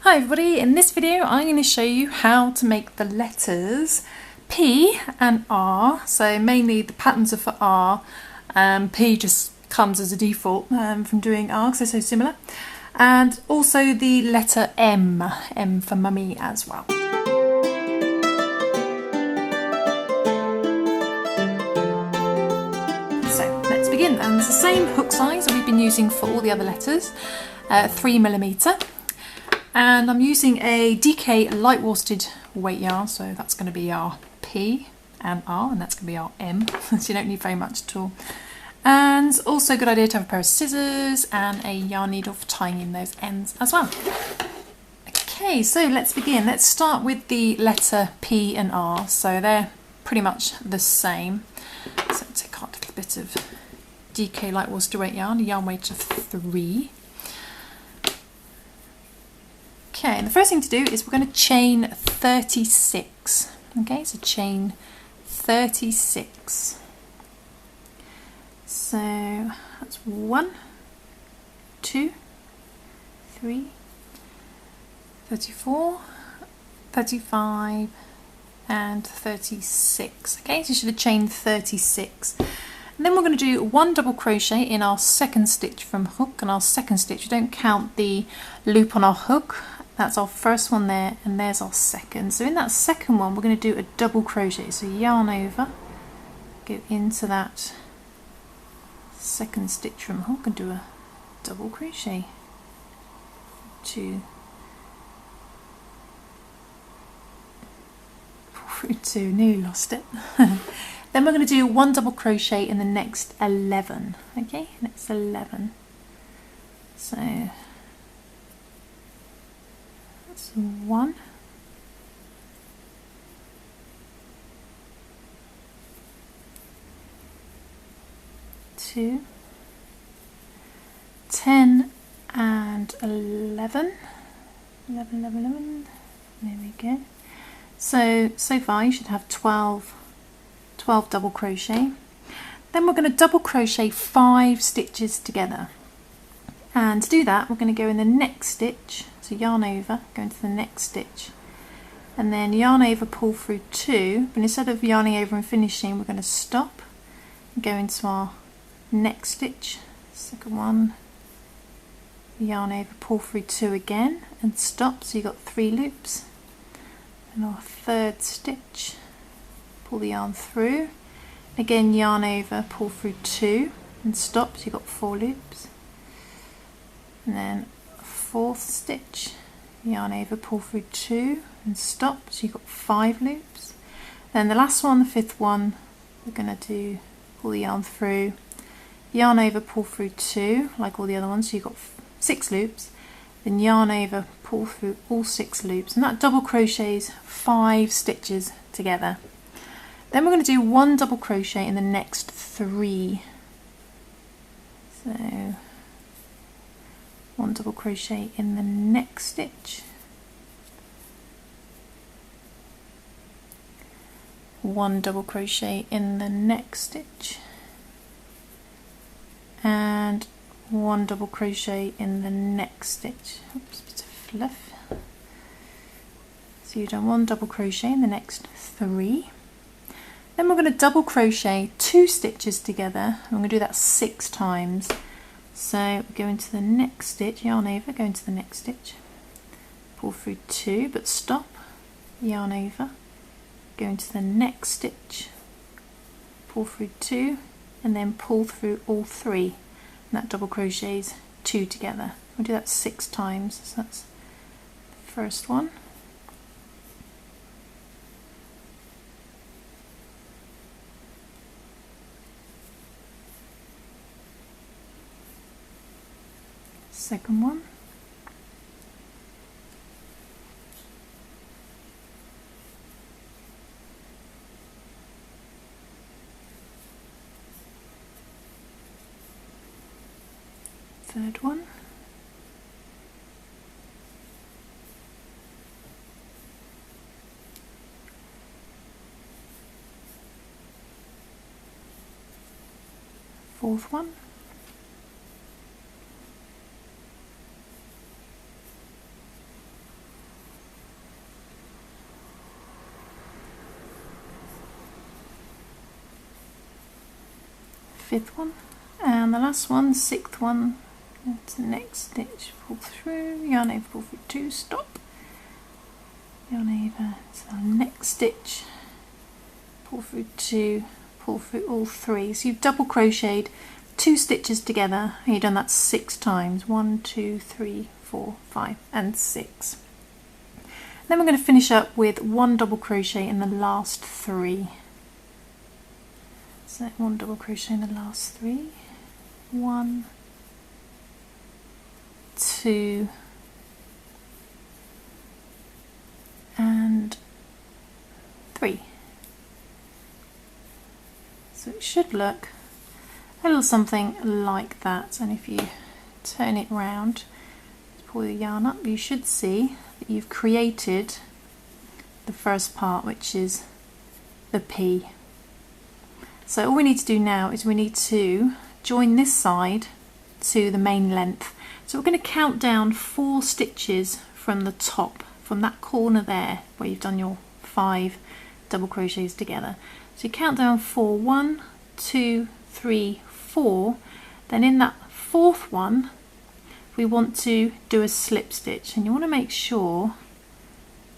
Hi everybody, in this video I'm going to show you how to make the letters P and R. So mainly the patterns are for R, P just comes as a default from doing R because they're so similar. And also the letter M, M for mummy as well. So let's begin, and it's the same hook size that we've been using for all the other letters, 3mm. And I'm using a DK light worsted weight yarn, so that's going to be our P and R, and that's going to be our M, so you don't need very much at all. And also a good idea to have a pair of scissors and a yarn needle for tying in those ends as well. Okay, so let's begin. Let's start with the letter P and R, so they're pretty much the same. So take out a little bit of DK light worsted weight yarn, a yarn weight of 3. Okay, and the first thing to do is we're going to chain 36. Okay, so chain 36. So that's 1, 2, 3, 34, 35, and 36. Okay, so you should have chained 36. And then we're going to do 1 double crochet in our second stitch from hook, and our second stitch, we don't count the loop on our hook. That's our first one there, and there's our second. So in that second one, we're going to do a double crochet. So yarn over, go into that second stitch from hook and do a double crochet. 2, pull through 2, nearly lost it. Then we're going to do 1 double crochet in the next 11. Okay, next 11. So 1, 2, 10 and 11. 11. There we go. So far you should have 12 double crochet. Then we're going to double crochet 5 stitches together. And to do that, we're going to go in the next stitch. So yarn over, go into the next stitch, and then yarn over, pull through 2, but instead of yarning over and finishing, we're going to stop and go into our next stitch, second one, yarn over, pull through 2 again, and stop, so you've got 3 loops, and our third stitch, pull the yarn through, again yarn over, pull through 2, and stop, so you've got 4 loops, and then fourth stitch, yarn over, pull through 2 and stop, so you've got 5 loops. Then the last one, the fifth one, we're going to do, pull the yarn through, yarn over, pull through 2 like all the other ones, so you've got 6 loops, then yarn over, pull through all 6 loops, and that double crochets 5 stitches together. Then we're going to do 1 double crochet in the next 3. So 1 double crochet in the next stitch, 1 double crochet in the next stitch, and 1 double crochet in the next stitch. Oops, bit of fluff. So you've done 1 double crochet in the next 3. Then we're going to double crochet 2 stitches together. I'm going to do that 6 times. So go into the next stitch, yarn over, go into the next stitch, pull through 2, but stop, yarn over, go into the next stitch, pull through 2, and then pull through all 3, and that double crochets 2 together. We'll do that 6 times, so that's the first one. Second one, third one, fourth one, fifth one, and the last one, sixth one, into the next stitch, pull through, yarn over, pull through 2, stop, yarn over to the next stitch, pull through 2, pull through all 3. So you've double crocheted 2 stitches together, and you've done that 6 times. 1, 2, 3, 4, 5 and 6. Then we're going to finish up with 1 double crochet in the last 3. So 1 double crochet in the last 3. 1, 2 and 3. So it should look a little something like that, and if you turn it round, pull the yarn up, you should see that you've created the first part, which is the P. So all we need to do now is we need to join this side to the main length. So we're going to count down 4 stitches from the top, from that corner there where you've done your 5 double crochets together. So you count down 4, 1, 2, 3, 4. Then in that 4th one we want to do a slip stitch, and you want to make sure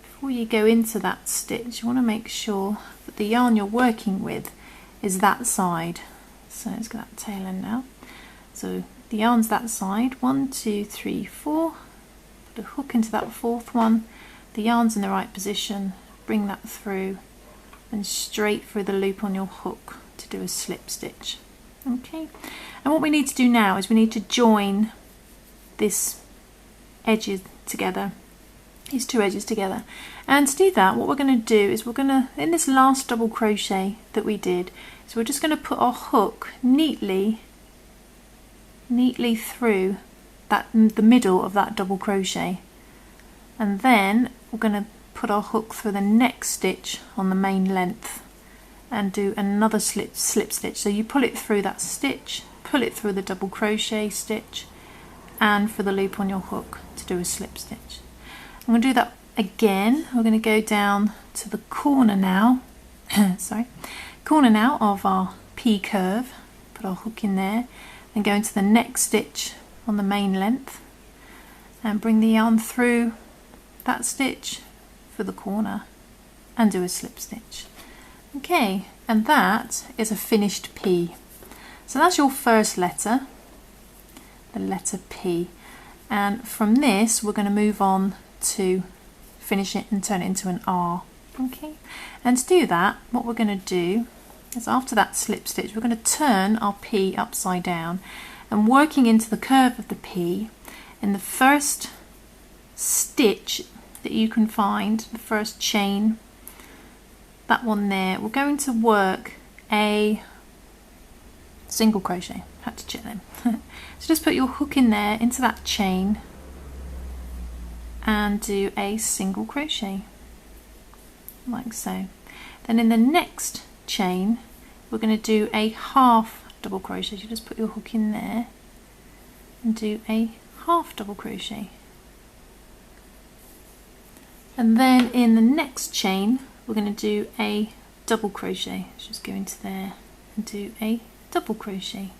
before you go into that stitch, you want to make sure that the yarn you're working with is that side. So let's get that tail end now. So the yarn's that side, 1, 2, 3, 4, put a hook into that 4th one, the yarn's in the right position, bring that through and straight through the loop on your hook to do a slip stitch. Okay, and what we need to do now is we need to join this edges together, these 2 edges together, and to do that what we're going to do is we're going to, in this last double crochet that we did, so we're just going to put our hook neatly through that, the middle of that double crochet, and then we're going to put our hook through the next stitch on the main length and do another slip stitch. So you pull it through that stitch, pull it through the double crochet stitch and for the loop on your hook to do a slip stitch. I'm going to do that again. We're going to go down to the corner now corner now of our P curve, put our hook in there, then go into the next stitch on the main length and bring the yarn through that stitch for the corner and do a slip stitch. Okay, and that is a finished P. So that's your first letter, the letter P, and from this we're going to move on to finish it and turn it into an R. Okay, and to do that what we're going to do is after that slip stitch we're going to turn our P upside down, and working into the curve of the P, in the first stitch that you can find, the first chain, that one there, we're going to work a single crochet. Had to check them. So just put your hook in there into that chain and do a single crochet like so. Then in the next chain we're going to do a half double crochet. You just put your hook in there and do a half double crochet, and then in the next chain we're going to do a double crochet. Let's just go into there and do a double crochet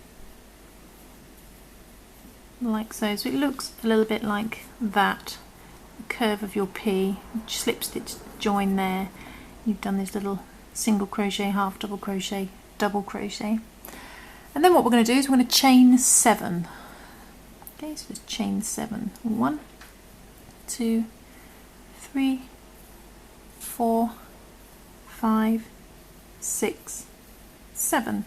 like so. So it looks a little bit like that, the curve of your P, slip stitch join there, you've done this little single crochet, half double crochet, double crochet, and then what we're going to do is we're going to chain 7. Okay, so just chain 7. 1, 2, 3, 4, 5, 6, 7.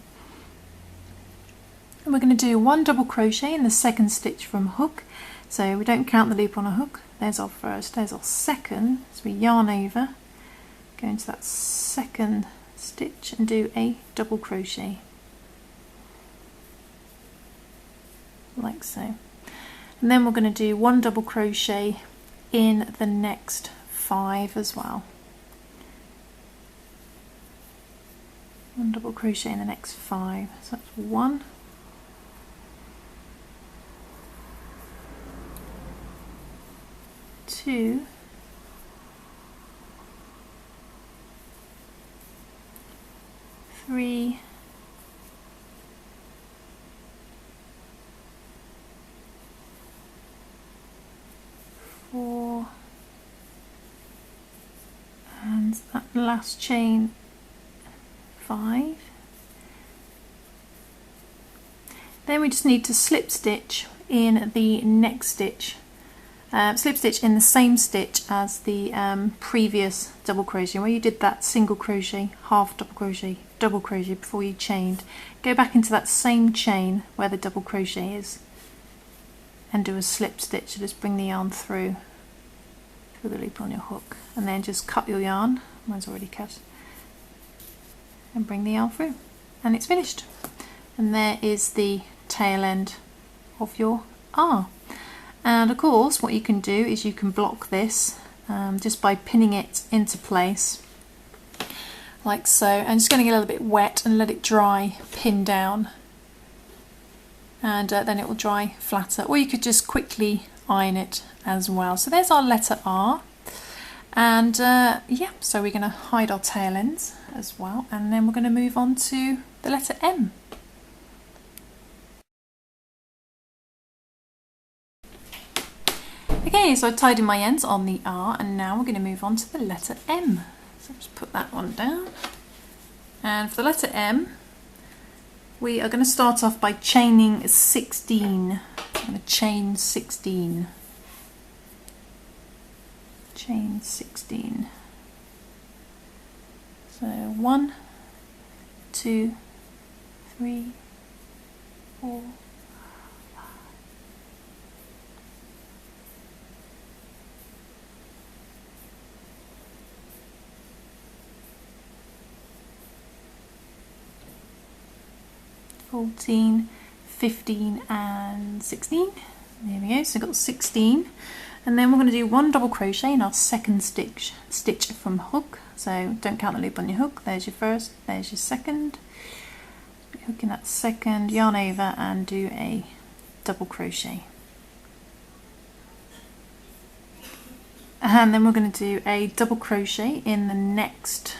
And we're going to do 1 double crochet in the second stitch from hook. So we don't count the loop on a hook. There's our first, there's our second. So we yarn over, go into that second stitch and do a double crochet like so. And then we're going to do 1 double crochet in the next 5 as well. 1 double crochet in the next 5. So that's 1, 2, 3, and that last chain 5. Then we just need to slip stitch in the next stitch. Slip stitch in the same stitch as the previous double crochet, where you did that single crochet, half double crochet before you chained. Go back into that same chain where the double crochet is and do a slip stitch. So just bring the yarn through the loop on your hook, and then just cut your yarn. Mine's already cut, and bring the yarn through, and it's finished. And there is the tail end of your R. And of course what you can do is you can block this just by pinning it into place like so, and just going to get a little bit wet and let it dry, pin down, and then it will dry flatter, or you could just quickly iron it as well. So there's our letter R, and yeah, so we're going to hide our tail ends as well, and then we're going to move on to the letter M. Okay, so I tied in my ends on the R, and now we're going to move on to the letter M. So I'll just put that one down. And for the letter M, we are going to start off by chaining 16. I'm going to chain 16. Chain 16. So 1, 2, 3, 4, 14, 15 and 16. There we go, so I've got 16, and then we're going to do 1 double crochet in our second stitch from hook. So don't count the loop on your hook. There's your first, there's your second, hook in that second, yarn over and do a double crochet, and then we're going to do a double crochet in the next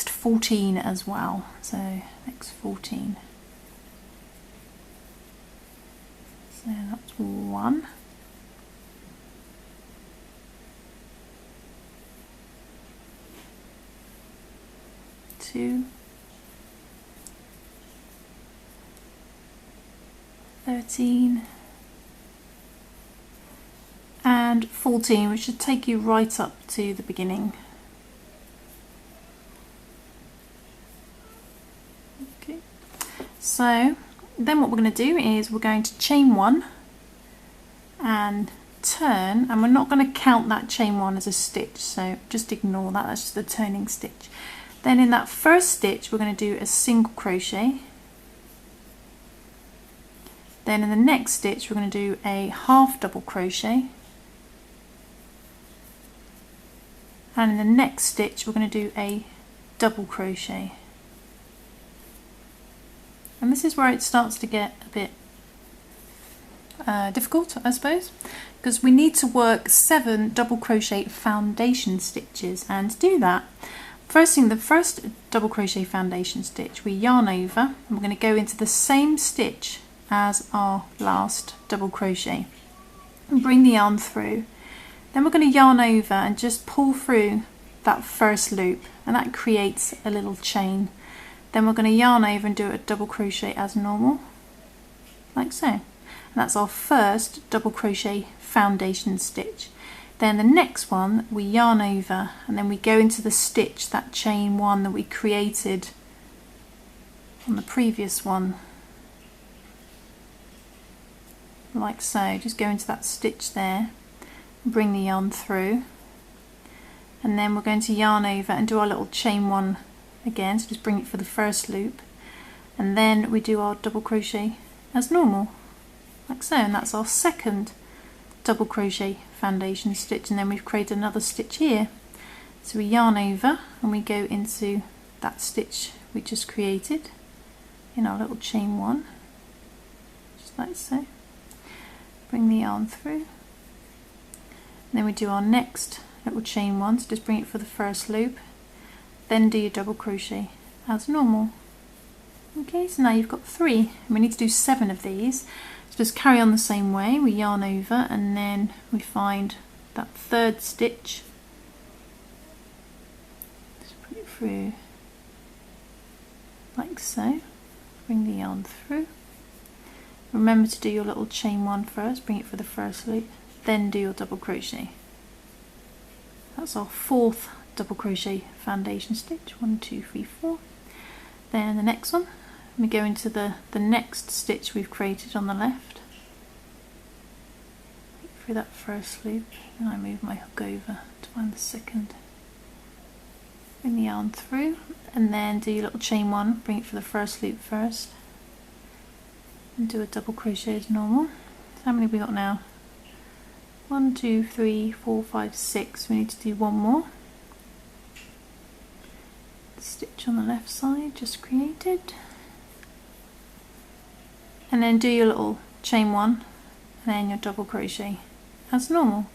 14 as well. So next 14. So that's 1. 2. 13. And 14, which should take you right up to the beginning. So then what we're going to do is we're going to chain 1 and turn, and we're not going to count that chain 1 as a stitch, so just ignore that, that's just a turning stitch. Then in that first stitch we're going to do a single crochet, then in the next stitch we're going to do a half double crochet, and in the next stitch we're going to do a double crochet. And this is where it starts to get a bit difficult, I suppose, because we need to work 7 double crochet foundation stitches, and to do that, first thing, the first double crochet foundation stitch, we yarn over, and we're going to go into the same stitch as our last double crochet and bring the yarn through. Then we're going to yarn over and just pull through that first loop, and that creates a little chain. Then we're going to yarn over and do a double crochet as normal, like so. And that's our first double crochet foundation stitch. Then the next one we yarn over, and then we go into the stitch, that chain 1 that we created on the previous one, like so. Just go into that stitch there, bring the yarn through, and then we're going to yarn over and do our little chain 1 again, so just bring it for the first loop, and then we do our double crochet as normal, like so, and that's our second double crochet foundation stitch. And then we've created another stitch here, so we yarn over and we go into that stitch we just created in our little chain 1, just like so. Bring the yarn through, and then we do our next little chain 1, so just bring it for the first loop, then do your double crochet as normal. Okay, so now you've got 3, and we need to do 7 of these. So just carry on the same way, we yarn over and then we find that third stitch through like so. Bring the yarn through. Remember to do your little chain one first, bring it for the first loop, then do your double crochet. That's our fourth double crochet foundation stitch. 1, 2, 3, 4. Then the next one, we go into the next stitch we've created on the left. Through that first loop, and I move my hook over to find the second. Bring the yarn through, and then do your little chain one, bring it for the first loop first, and do a double crochet as normal. So how many have we got now? 1, 2, 3, 4, 5, 6. We need to do one more. Stitch on the left side just created, and then do your little chain one and then your double crochet as normal.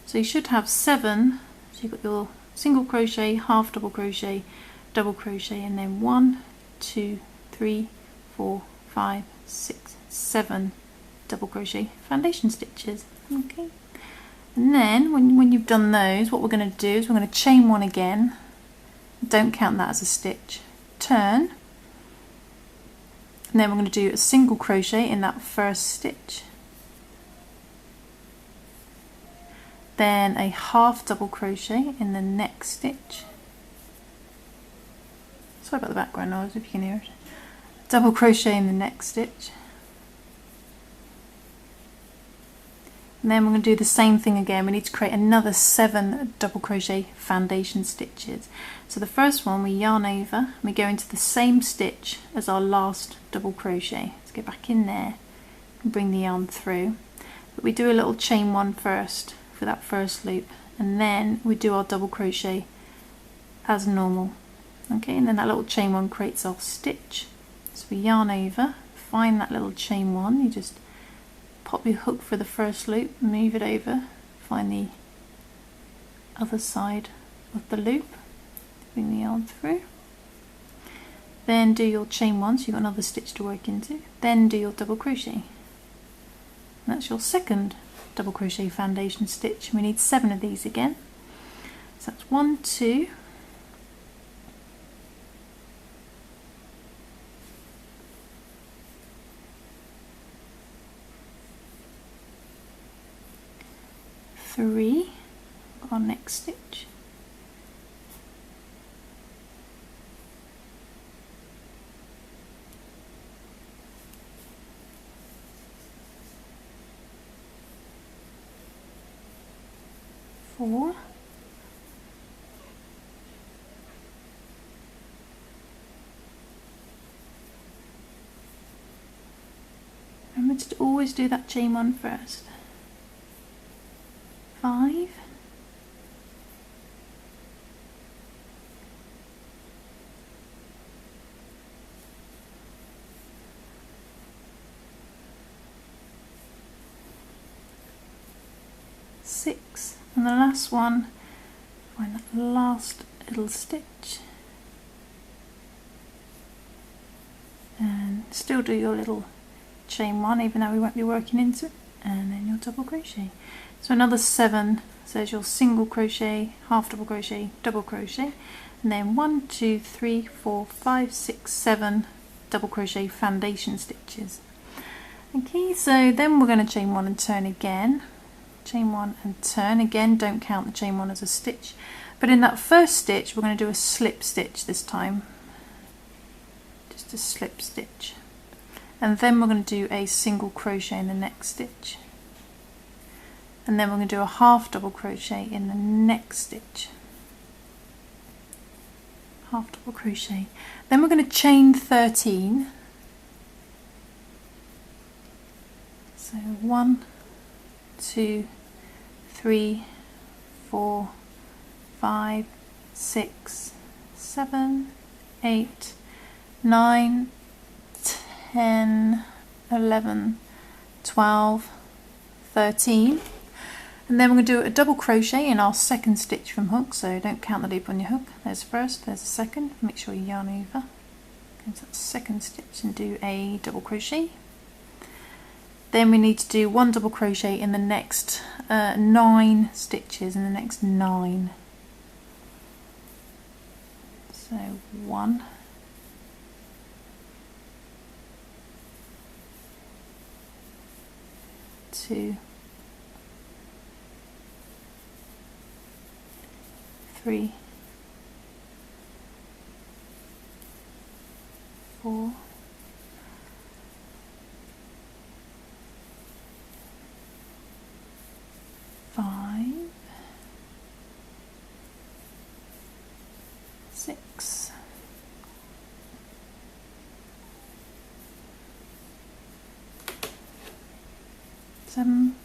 So you should have 7. So you've got your single crochet, half double crochet, double crochet, and then 1, 2, 3, 4, 5, 6, 7 double crochet foundation stitches. Okay, and then when you've done those, what we're going to do is we're going to chain one again. Don't count that as a stitch. Turn, and then we're going to do a single crochet in that first stitch, then a half double crochet in the next stitch. Sorry about the background noise if you can hear it. Double crochet in the next stitch, and then we're going to do the same thing again. We need to create another 7 double crochet foundation stitches. So the first one, we yarn over and we go into the same stitch as our last double crochet. Let's go back in there and bring the yarn through, but we do a little chain one first for that first loop, and then we do our double crochet as normal. Okay, and then that little chain one creates our stitch. So we yarn over, find that little chain one, you just pop your hook for the first loop, move it over, find the other side of the loop, bring the yarn through, then do your chain one, so you've got another stitch to work into, then do your double crochet. And that's your second double crochet foundation stitch. We need 7 of these again. So that's 1, 2, 3, our next stitch, 4, 'Remember to always do that chain one first. 5, 6, and the last one, find that last little stitch and still do your little chain one even though we won't be working into it, and then your double crochet. So another 7, so there's your single crochet, half double crochet, double crochet, and then 1, 2, 3, 4, 5, 6, 7 double crochet foundation stitches. Okay, so then we're going to chain one and turn again. Chain one and turn again, don't count the chain one as a stitch, but in that first stitch we're going to do a slip stitch this time, just a slip stitch, and then we're going to do a single crochet in the next stitch, and then we're going to do a half double crochet in the next stitch, half double crochet, then we're going to chain 13, so 1, 2, 3, 4, 5, 6, 7, 8, 9, 10, 11, 12, 13, and then we're going to do a double crochet in our second stitch from hook, so don't count the loop on your hook. There's first, there's the second, make sure you yarn over, go to that second stitch and do a double crochet. Then we need to do 1 double crochet in the next 9 stitches, in the next 9. So 1, 2, 3, 4, 5, 6, 7,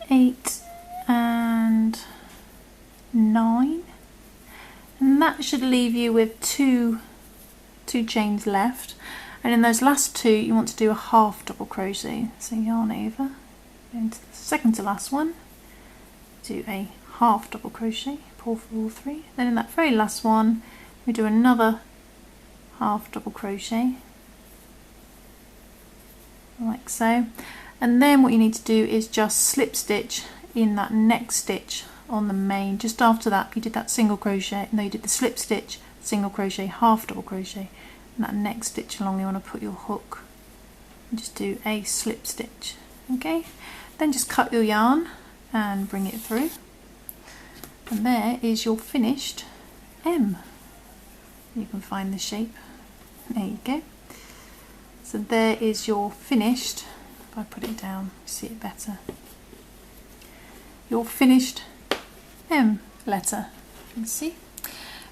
8 and 9, and that should leave you with two chains left, and in those last two you want to do a half double crochet. So yarn over, go into the second to last one, do a half double crochet, pull through all 3, then in that very last one we do another half double crochet like so, and then what you need to do is just slip stitch in that next stitch on the main. Just after that you did that single crochet, no, you did the slip stitch, single crochet, half double crochet, and that next stitch along you want to put your hook and just do a slip stitch. Okay, then just cut your yarn and bring it through, and there is your finished M. You can find the shape, there you go. So there is your finished, if I put it down you see it better, your finished M letter. You can see.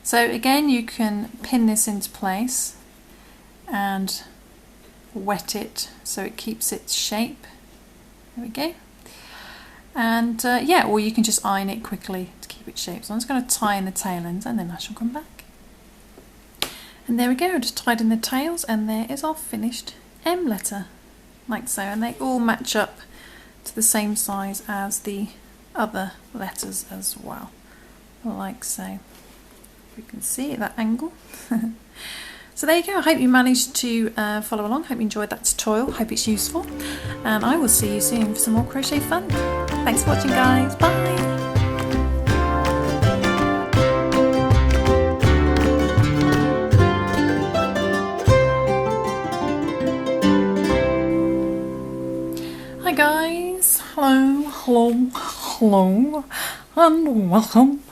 So again you can pin this into place and wet it so it keeps its shape. There we go. And yeah, or you can just iron it quickly to keep its shape. So I'm just going to tie in the tail ends and then I shall come back. And there we go, just tied in the tails, and there is our finished M letter, like so. And they all match up to the same size as the other letters as well, like so. You can see at that angle. So there you go. I hope you managed to follow along. Hope you enjoyed that tutorial. Hope it's useful, and I will see you soon for some more crochet fun. Thanks for watching, guys. Bye. Hi guys, hello, and welcome